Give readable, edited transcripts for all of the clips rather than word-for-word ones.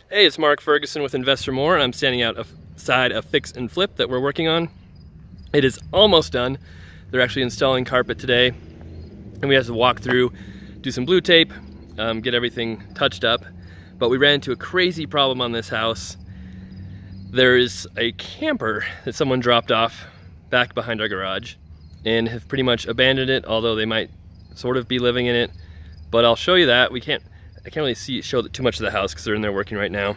Hey, it's Mark Ferguson with Investor More, and I'm standing outside a fix and flip that we're working on. It is almost done. They're actually installing carpet today, and we have to walk through, do some blue tape, get everything touched up. But we ran into a crazy problem on this house. There is a camper that someone dropped off back behind our garage and have pretty much abandoned it, although they might sort of be living in it. But I'll show you that. I can't really show too much of the house because they're in there working right now.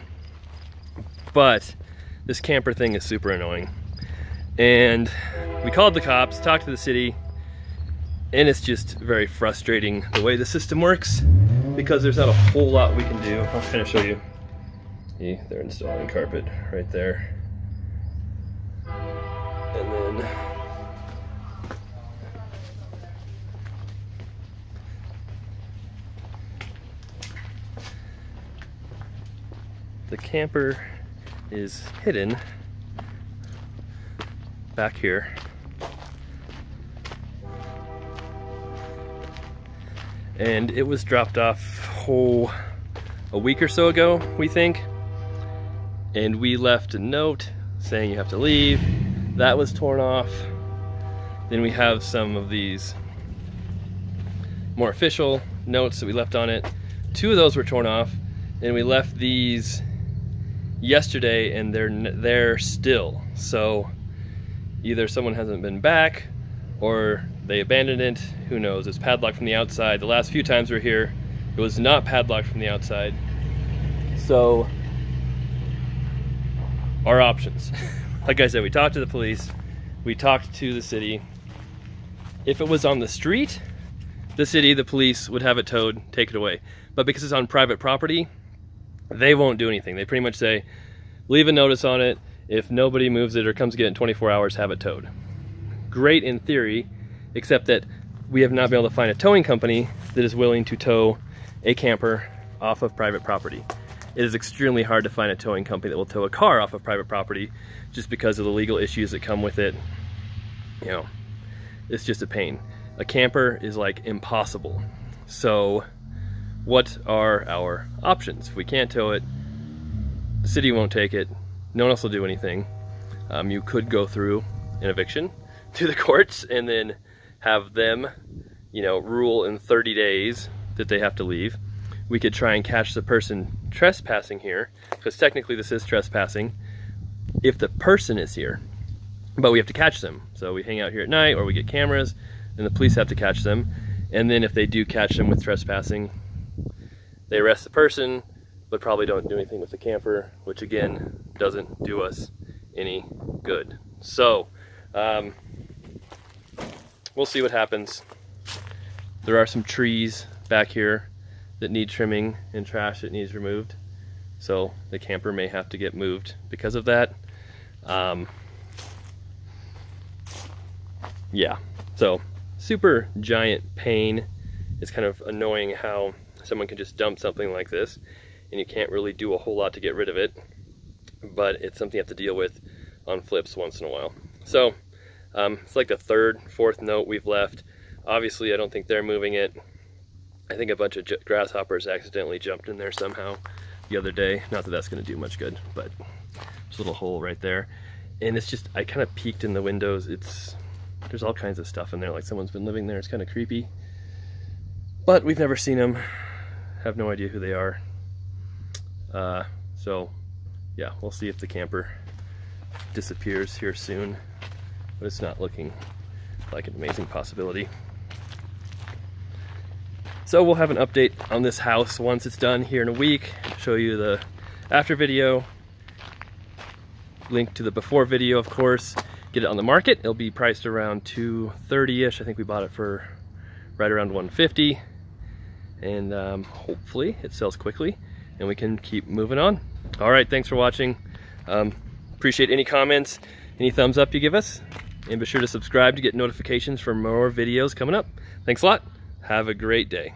But this camper thing is super annoying. And we called the cops, talked to the city, and it's just very frustrating the way the system works because there's not a whole lot we can do. I'll kind of show you. See, they're installing carpet right there. And then the camper is hidden back here. And it was dropped off a week or so ago, we think. And we left a note saying you have to leave. That was torn off. Then we have some of these more official notes that we left on it. 2 of those were torn off, and we left these yesterday, and they're still. So either someone hasn't been back or they abandoned it. Who knows? It's padlocked from the outside. The last few times we were here, it was not padlocked from the outside. So our options, like I said, we talked to the police, we talked to the city. If it was on the street, the city, the police would have it towed, take it away. But because it's on private property, they won't do anything. They pretty much say, leave a notice on it. If nobody moves it or comes get it in 24 hours, have it towed. Great in theory, except that we have not been able to find a towing company that is willing to tow a camper off of private property. It is extremely hard to find a towing company that will tow a car off of private property just because of the legal issues that come with it. You know, it's just a pain. A camper is like impossible. So what are our options? If we can't tow it, the city won't take it, no one else will do anything. You could go through an eviction to the courts and then have them, you know, rule in 30 days that they have to leave. We could try and catch the person trespassing here, because technically this is trespassing if the person is here, but we have to catch them. So we hang out here at night, or we get cameras, and the police have to catch them. And then if they do catch them with trespassing, they arrest the person, but probably don't do anything with the camper, which again, doesn't do us any good. So, we'll see what happens. There are some trees back here that need trimming and trash that needs removed. So the camper may have to get moved because of that. Yeah, so super giant pain. It's kind of annoying how someone can just dump something like this and you can't really do a whole lot to get rid of it, but it's something you have to deal with on flips once in a while. So it's like the 3rd, 4th note we've left. Obviously I don't think they're moving it. I think a bunch of grasshoppers accidentally jumped in there somehow the other day. Not that that's going to do much good, but there's a little hole right there. And it's just, I kind of peeked in the windows. There's all kinds of stuff in there, like someone's been living there. It's kind of creepy. But we've never seen them. Have no idea who they are. So yeah, we'll see if the camper disappears here soon. But it's not looking like an amazing possibility. So we'll have an update on this house once it's done here in a week. Show you the after video, link to the before video, of course. Get it on the market. It'll be priced around $230-ish. I think we bought it for right around $150. And hopefully it sells quickly and we can keep moving on. All right, thanks for watching. Appreciate any comments, any thumbs up you give us. And be sure to subscribe to get notifications for more videos coming up. Thanks a lot. Have a great day.